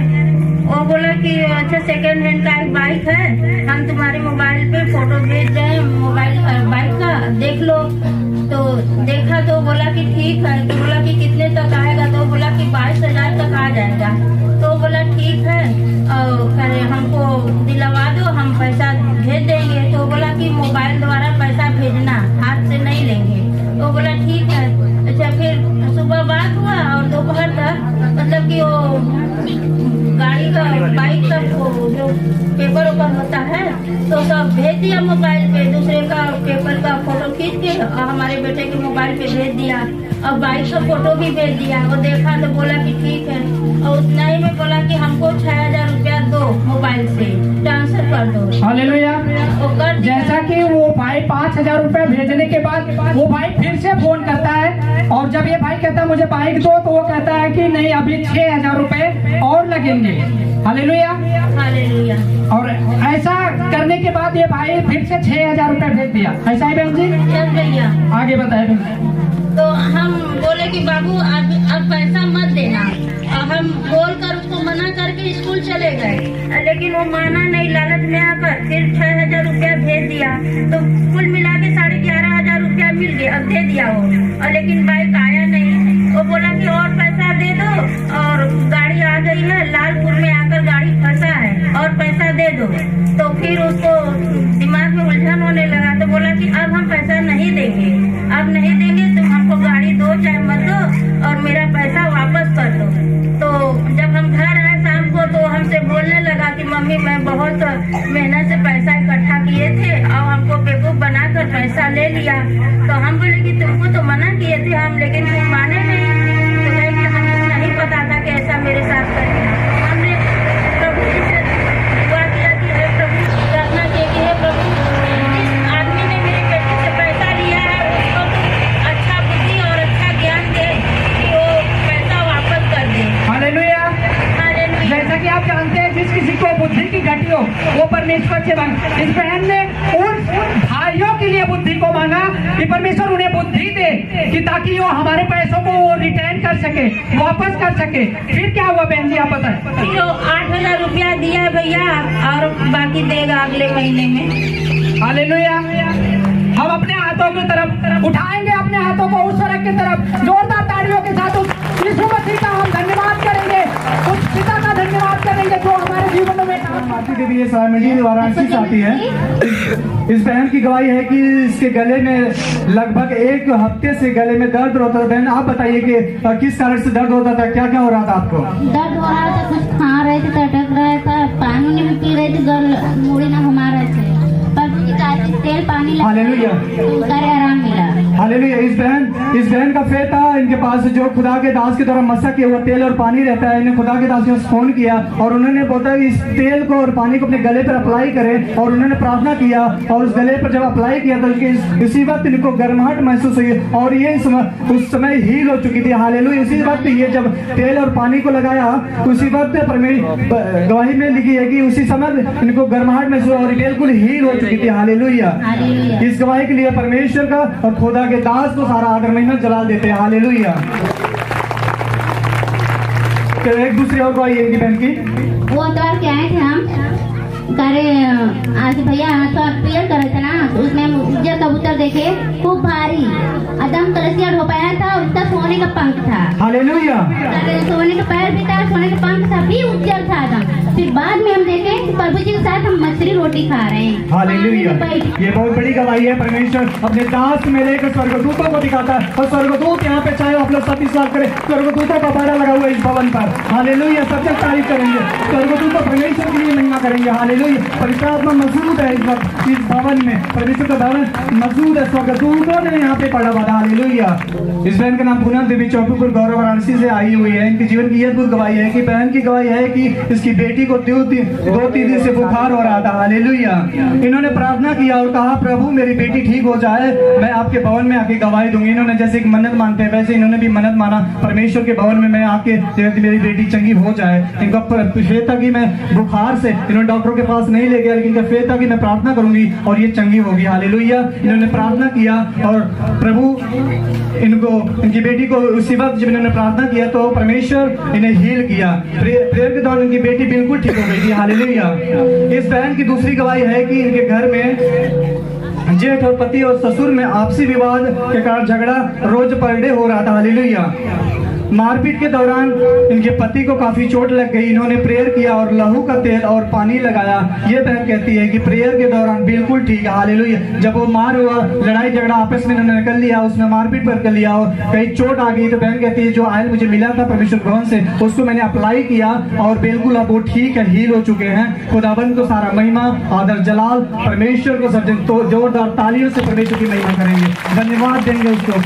वो बोला कि अच्छा सेकेंड हैंड का एक बाइक है, हम तुम्हारे मोबाइल पे फोटो भेज रहे हैं मोबाइल बाइक का, देख लो। तो देखा तो बोला कि ठीक है। तो बोला कि कितने तक आएगा? तो बोला कि 22,000 तक आ जाएगा। तो बोला ठीक है, करे हमको दिलवा दो, हम पैसा भेज देंगे। तो बोला कि मोबाइल द्वारा पैसा भेजना, हाथ से नहीं लेंगे। तो बोला ठीक है। अच्छा, फिर सुबह बात हुआ और दोपहर तक मतलब कि वो गाड़ी का बाइक का जो पेपर ओपर होता है तो सब भेज दिया मोबाइल पे, दूसरे का पेपर का फोटो खींच के हमारे बेटे के मोबाइल पे भेज दिया, और बाइक का फोटो भी भेज दिया। वो देखा तो बोला कि ठीक है, और उतना ही में बोला कि हमको 6,000 रुपया दो, मोबाइल से ट्रांसफर कर दो। हालेलुया। जैसा कि वो भाई 5,000 रुपया भेजने के बाद वो भाई फिर से फोन करता है, और जब ये भाई कहता है मुझे बाइक दो तो वो कहता है कि नहीं, अभी 6,000 रुपए और लगेंगे। हालेलुया। हालेलुया। और ऐसा करने के बाद ये भाई फिर से 6,000 रुपए भेज दिया। ऐसा ही बहन जी? भैया आगे बताए बहन। तो हम बोले कि बाबू अब पैसा मत देना, और हम बोल कर उसको मना करके स्कूल चले गए, लेकिन वो माना नहीं। लालच में आकर फिर 6,000 रुपया भेज दिया। तो कुल मिला के 11,500 रुपया मिल गया, अब दे दिया वो, और लेकिन बाइक आया नहीं। वो बोला कि और पैसा दे दो, और गाड़ी आ गई है, लालपुर में आकर गाड़ी फंसा है, और पैसा दे दो। तो फिर उसको दिमाग में उलझन होने लगा। तो बोला कि अब हम पैसा नहीं देंगे, अब नहीं देंगे, तुम हमको गाड़ी दो चाहे मत दो, और मेरा पैसा वापस कर दो। तो जब हम घर आए शाम को तो हमसे बोलने लगा कि मम्मी मैं बहुत मेहनत से पैसा इकट्ठा किए थे और हमको बेवकूफ बनाकर पैसा ले लिया। तो हम बोले कि तुमको तो मना किए थे हम, लेकिन तुम माने नहीं। तो है कि हमें नहीं पता था कि ऐसा मेरे साथ करेगा। हमने प्रभु जी से दुआ किया कि हे प्रभु, प्रार्थना की कि हे प्रभु, जिस आदमी ने मेरी बेटी से पैसा लिया है उसको तुम अच्छा बुद्धि और अच्छा ज्ञान दे, कि आप जानते हैं जिस किसी को बुद्धि की घटी हो वो परमेश्वर से मांगे। इस बहन ने उन भाइयों के लिए बुद्धि को मांगा कि परमेश्वर उन्हें बुद्धि दे कि ताकि वो हमारे पैसों को रिटर्न कर सके, वापस कर सके। फिर क्या हुआ बहन जी, आप बताएं। फिर 8,000 रुपया दिया भैया और बाकी देगा अगले महीने में। हालेलुया। हम अपने हाथों की तरफ उठाएंगे, अपने हाथों को उस सड़क की तरफ जोरदार तालियों के साथ उस यीशु मसीह का हम धन्यवाद करेंगे, उस पिता का धन्यवाद करेंगे जो हमारे जीवन में भारती देवी ये सामने वाराणसी से आती है। इस बहन की गवाही है कि इसके गले में लगभग 1 हफ्ते से गले में दर्द होता था। बहन आप बताइए कि किस कारण से दर्द होता था, क्या क्या हो रहा था आपको? दर्द हो रहा था, कुछ खा रहे थे, टटक रहा था, पानी भी पी रहे थे, गल मुड़ी ना घुमा रहे थे, तेल पानी हालेलुया, आराम मिला। हालेलुया। इस बहन का फेथ था इनके पास जो खुदा के दास के द्वारा मसा किया हुआ तेल और पानी रहता है। इन्हें खुदा के दास ने फोन किया और उन्होंने बोला इस तेल को और पानी को अपने गले पर अप्लाई करें, और उन्होंने प्रार्थना किया और उस गले पर जब अप्लाई किया तो इसी वक्त इनको गर्माहट महसूस हुई और ये उस समय हील हो चुकी थी। हालेलुया। इसी वक्त ये जब तेल और पानी को लगाया उसी वक्त गवाही में लिखी है कि उसी समय इनको गर्माहट महसूस और बिल्कुल हील हो चुकी थी। हालेलुया। इस गवाही के लिए परमेश्वर का और खुदा के दास को सारा आदर महिमा जलाल देते हैं। हालेलुया। तो एक दूसरी और गवाही है बहन की। वो तो के आए थे हम करे आज भैया तो पेड़ करे थे ना, उसमें उज्जर कबूतर देखे खूब भारी एकदम कलसिया ढोपाया था, उसका सोने का पंख था। हालेलुया। सोने का पैर भी था, सोने का पंख था, भी उज्जर था एकदम। फिर बाद में हम देखे कि प्रभु जी के साथ हम मछली रोटी खा रहे हैं। हालेलुया। ये बहुत बड़ी गवाही है। परमेश्वर अपने दास में लेकर स्वर्गदूतों को दिखाता है और स्वर्गदूत यहाँ पे चाहे आप लोग 27 साल करें, स्वर्गदूतों का बाड़ा लगा हुआ है इस भवन पर। हालेलुया। सबसे तारीफ करेंगे, स्वर्गदूतों परमेश्वर के लिए महिमा करेंगे। हालेलुया। पवित्र आत्मा मौजूद है इस वक्त इस भवन में, परमेश्वर का भवन मौजूद है, स्वर्गदूतों ने यहाँ पे पढ़ा हुआ। हालेलुया। इस बहन का नाम पूनम देवी चौकीपुर गौरव वाराणसी से आई हुई है। इनके जीवन की यह अद्भुत गवाही है कि बहन की गवाही है कि इसकी बेटी को 2-3 दिन से बुखार हो रहा था। हालेलुया। इन्होंने प्रार्थना किया और कहा प्रभु मेरी बेटी ठीक हो जाए, मैं आपके भवन में आके गवाही दूंगी। इन्होंने जैसे एक मन्नत मानते हैं वैसे इन्होंने भी मन्नत माना, परमेश्वर के भवन में मैं आके मेरी बेटी चंगी हो जाए। इनका फेथ था कि मैं बुखार से, इन्होंने डॉक्टरों के पास नहीं ले गया, लेकिन इनका फेथ था कि मैं प्रार्थना करूंगी और ये चंगी होगी। हालेलुया। इन्होंने प्रार्थना किया और प्रभु इनकी बेटी को उसी वक्त जब इन्होंने प्रार्थना किया तो परमेश्वर इन्हें हील किया। प्रेयर के दौरान इनकी बेटी बिल्कुल ठीक हो गई थी। हालेलुया। इस बहन की दूसरी गवाही है कि इनके घर में जेठ और पति और ससुर में आपसी विवाद के कारण झगड़ा रोज पर डे हो रहा था। हालेलुया। मारपीट के दौरान इनके पति को काफी चोट लग गई। इन्होंने प्रेयर किया और लहू का तेल और पानी लगाया। ये बहन कहती है कि प्रेयर के दौरान बिल्कुल ठीक है। हालेलुया। जब वो मार हुआ लड़ाई झगड़ा आपस में इन्होंने कर लिया, उसने मारपीट कर लिया और कहीं चोट आ गई तो बहन कहती है जो आयल मुझे मिला था परमेश्वर भवन से उसको मैंने अप्लाई किया और बिल्कुल अब वो ठीक है, हील हो चुके हैं। खुदाबंद को सारा महिमा आदर जलाल परमेश्वर को सब तो जोरदार तालियों से परमेश्वर की महिमा करेंगे, धन्यवाद देंगे उसको।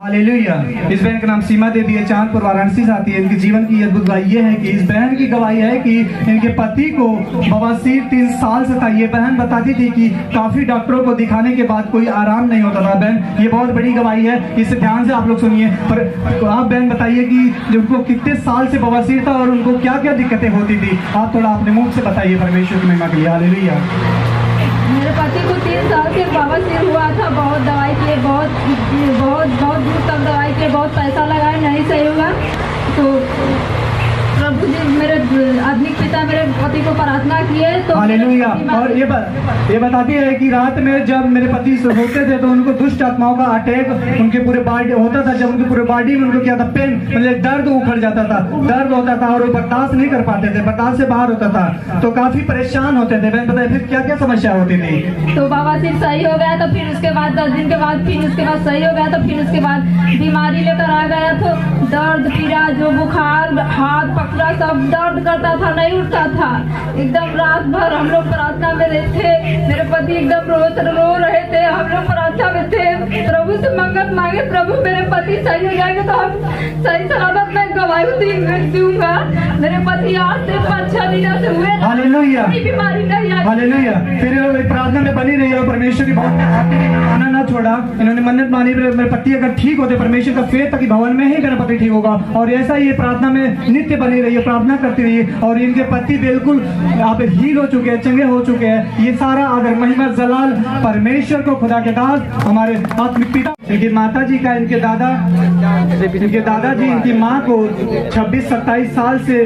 हालेलुया। इस बहन का नाम सीमा देवी है, चांदपुर वाराणसी से आती है। इनके जीवन की अद्भुत गवाही ये है कि इस बहन की गवाही है कि इनके पति को बवासीर 3 साल से था। ये बहन बताती थी कि काफी डॉक्टरों को दिखाने के बाद कोई आराम नहीं होता था। बहन ये बहुत बड़ी गवाही है, इसे ध्यान से आप लोग सुनिए। पर आप बहन बताइए कि उनको कितने साल से बवासीर था और उनको क्या क्या दिक्कतें होती थी, आप थोड़ा अपने मुंह से बताइए परमेश्वर की महिमा के लिए। हालेलुया। मेरे पति को 3 साल से बवासीर हुआ था। बहुत दवाई किए, बहुत दूर तक दवाई किए, बहुत पैसा लगाए, नहीं सही हुआ। तो प्रभु जी मेरे आदमी पिता मेरे पति को प्रार्थना किए तो हालेलुया। और ये बताती है कि रात में जब मेरे पति सोते थे तो उनको दुष्ट आत्माओं का अटैक उनके पूरे बॉडी होता था। जब उनके पूरे बॉडी में उनको क्या था, पेन मतलब दर्द उखड़ जाता था, दर्द होता था और वो बर्दाश्त नहीं कर पाते थे, बर्दाश्त से बाहर होता था, तो काफी परेशान होते थे। बहन बताइए फिर क्या क्या समस्या होती थी? तो बवासीर सही हो गया तो फिर उसके बाद 10 दिन के बाद फिर उसके बाद सही हो गया तो फिर उसके बाद बीमारी लेकर आ गया तो दर्द पीड़ा, जो बुखार, हाथ पकड़ा, सब दर्द करता था, नहीं उठता था। एकदम रात भर हम लोग प्रार्थना में रहते, मेरे पति एकदम रो रहे थे, हम लोग प्रार्थना में थे, प्रभु से मंगत मांगे प्रभु मेरे पति सही हो जाएंगे तो हम सही सलामत मैं गवाही दूंगा। मेरे पति आज से 5-6 दिनों से हुए, हालेलुया, बीमारी नहीं आई। हालेलुया। फिर प्रार्थना में बनी रही और परमेश्वर की बहुत आना ना छोड़ा। इन्होंने मन्नत मानी मेरे पति अगर ठीक होते, परमेश्वर का फेथ था कि भवन में ही मेरा पति ठीक होगा और ऐसा ही ये प्रार्थना में नित्य बनी रही, प्रार्थना करती रही और ये इनके पति बिल्कुल अब हील हो चुके हैं, चंगे हो चुके हैं। ये सारा आदर महिमा जलाल परमेश्वर को, खुदा के दास हमारे आत्मिक पिता। इनकी माता जी का, इनके दादाजी इनकी माँ को 26-27 साल से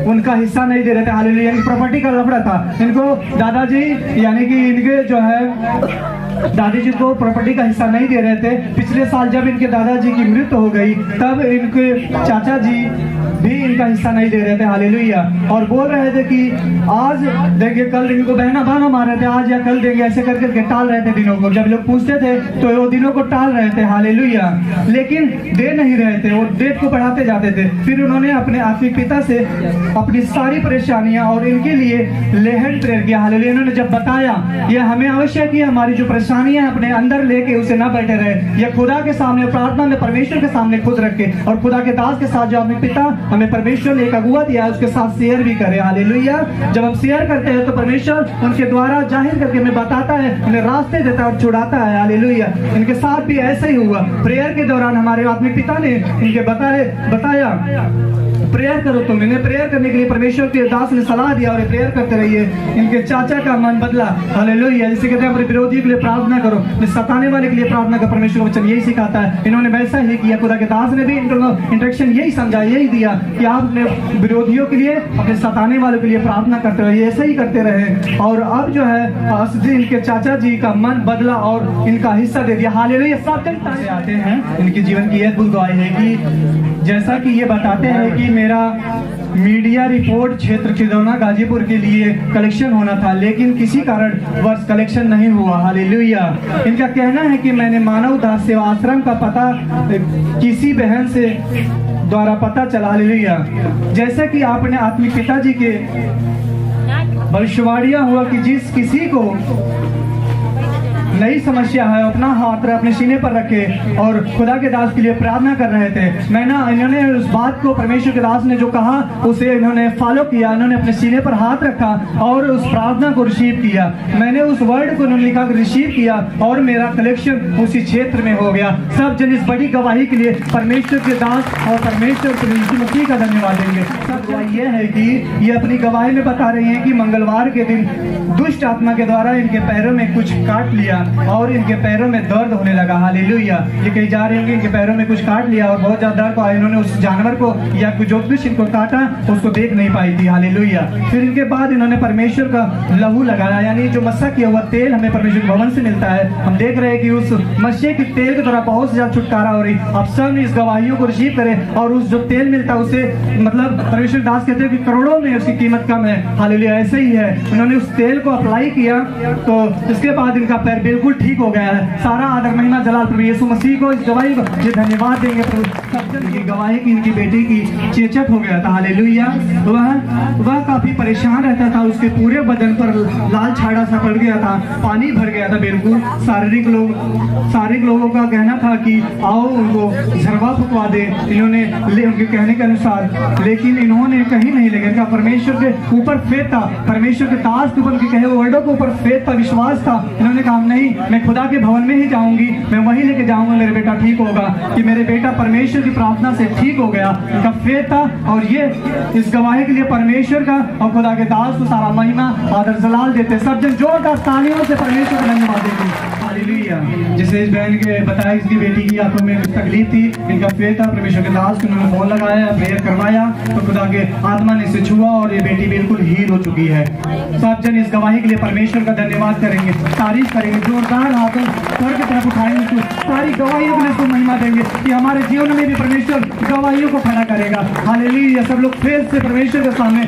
उनका हिस्सा नहीं दे रहे थे। हालेलुया। इनकी प्रॉपर्टी का लफड़ा था। इनको दादाजी यानी कि इनके जो है दादी जी को प्रॉपर्टी का हिस्सा नहीं दे रहे थे। पिछले साल जब इनके दादाजी की मृत्यु हो गई तब इनके चाचा जी भी इनका हिस्सा नहीं दे रहे थे। हालेलुया। और बोल रहे थे कि आज देंगे, कल इनको बहाना मार रहे थे, आज या कल देंगे, ऐसे करके टाल रहे थे दिनों को। जब लोग पूछते थे तो वो दिनों को टाल रहे थे। हालेलुया। लेकिन दे नहीं रहे थे, वो डेट को बढ़ाते जाते थे। फिर उन्होंने अपने आत्मिक पिता से अपनी सारी परेशानियां और इनके लिए लेहन प्रेयर किया। हालेलुया। इन्होंने जब बताया ये हमें आवश्यक है हमारी जो परेशानियां अपने अंदर लेके उसे ना बैठे रहे, या खुदा के सामने प्रार्थना में परमेश्वर के सामने खुद रखे, और खुदा के दास के साथ जो अपने पिता हमें परमेश्वर ने एक अगुआ दिया उसके साथ शेयर भी करे। हालेलुया। जब हम शेयर करते हैं तो परमेश्वर उनके द्वारा जाहिर करके हमें बताता है, उन्हें रास्ते देता है और छुड़ाता है। हालेलुया। इनके साथ भी ऐसा ही हुआ। प्रेयर के दौरान हमारे आत्मिक पिता ने इनके बताया प्रेयर करो तुम। इन्हें प्रेयर करने के लिए परमेश्वर के दास ने सलाह दिया और प्रेयर करते रहिए। इनके चाचा का मन बदला। हालेलुया। जैसे कहते हैं अपने विरोधी के लिए प्रार्थना करो, सताने वाले के लिए प्रार्थना करो। परमेश्वर का वचन यही सिखाता है। इन्होंने वैसा ही किया। खुदा के दास ने भी इनको इंस्ट्रक्शन यही समझा, यही दिया कि आप अपने विरोधियों के लिए, अपने सताने वालों के लिए प्रार्थना करते रहिए। ऐसा ही करते रहे। और अब जो है इनके चाचा जी का मन बदला और इनका हिस्सा दे दिया। हालेलुया। सब से आते हैं। इनके जीवन की अद्भुत गवाही है कि जैसा कि ये बताते हैं कि मेरा मीडिया रिपोर्ट क्षेत्र खिदौना गाजीपुर के लिए कलेक्शन होना था, लेकिन किसी कारण वर्ष कलेक्शन नहीं हुआ। हालेलुया। इनका कहना है कि मैंने मानव दास सेवा आश्रम का पता किसी बहन से द्वारा पता चला। हालेलुया। जैसे कि आपने आत्मिक पिताजी के भविष्यवाणियां हुआ कि जिस किसी को नई समस्या है अपना हाथ अपने सीने पर रखे और खुदा के दास के लिए प्रार्थना कर रहे थे। इन्होंने उस बात को परमेश्वर के दास ने जो कहा उसे इन्होंने फॉलो किया। इन्होंने अपने सीने पर हाथ रखा और उस प्रार्थना को रिसीव किया। मैंने उस वर्ड को इन्होंने लिखा रिसीव किया और मेरा कलेक्शन उसी क्षेत्र में हो गया। सब जन इस बड़ी गवाही के लिए परमेश्वर के दास और परमेश्वर के यीशु मसीह का धन्यवाद देंगे। सब गवाही यह है कि ये अपनी गवाही में बता रही हैं कि मंगलवार के दिन दुष्ट आत्मा के द्वारा इनके पैरों में कुछ काट लिया और इनके पैरों में दर्द होने लगा। हालेलुया। ये कहीं जा रहे होंगे इनके पैरों में कुछ काट लिया और बहुत ज्यादा दर्द आया। इन्होंने उस जानवर को या जो कुछ इनको काटा उसको देख नहीं पाई थी। हालेलुया। फिर इनके बाद इन्होंने परमेश्वर का लहू लगाया, यानी जो मस्सा किया हुआ तेल हमें परमेश्वर भवन से मिलता है। हम देख रहे हैं कि उस मस्से के तेल के द्वारा बहुत से ज्यादा छुटकारा हो रही। आप सब इस गवाहियों को रिसीव करें और उस जो तेल मिलता है उसे मतलब परमेश्वर दास कहते हैं कि करोड़ों में उसकी कीमत कम है। हालेलुया। ऐसे ही है। उन्होंने उस तेल को अप्लाई किया तो इसके बाद इनका पैर बिल्कुल ठीक हो गया है। सारा आदर महिमा जलाल प्रभु यीशु मसीह को। इस गवाही को ये धन्यवाद देंगे प्रभु। सज्जन की गवाही की इनकी बेटी की चेचक हो गया था। हालेलुया। वह काफी परेशान रहता था। उसके पूरे बदन पर लाल छाड़ा सा पड़ गया था, पानी भर गया था बिल्कुल। शारीरिक लोगों का कहना था कि आओ उनको झरवा फुकवा दे। इन्होंने उनके कहने के अनुसार, लेकिन इन्होंने कहीं नहीं लगा। परमेश्वर के ऊपर फेथ था, परमेश्वर के दास के ऊपर कहे वर्डों के ऊपर फेथ था, विश्वास था। इन्होंने कहा नहीं, मैं खुदा के भवन में ही जाऊंगी, मैं वहीं लेके जाऊंगा, मेरे बेटा ठीक होगा। कि मेरे बेटा परमेश्वर की प्रार्थना से ठीक हो गया। इनका फेथ था और ये इस गवाही के लिए परमेश्वर का और खुदा के दास को सारा महिमा आदर जलाल देते। सब जन जोरदार तालियों से परमेश्वर को धन्यवाद देंगे। हालेलुया। जैसे इस बहन के बताया इसकी बेटी की आंखों में तकलीफ थी, इनका फेथ था, परमेश्वर के दास को उन्होंने फोन लगाया, प्रेयर करवाया तो खुदा के आत्मा ने इसे छुआ और ये बेटी बिल्कुल हील हो चुकी है। सब जन इस गवाही के लिए परमेश्वर का धन्यवाद करेंगे, तारीफ करेंगे, जोरदार हाथों स्वर की तरफ उठाएंगे, सारी गवाहियों के लिए उसको महिमा देंगे कि हमारे जीवन में भी परमेश्वर गवाहियों को खड़ा करेगा। हालेलुया। सब लोग फेथ से परमेश्वर के सामने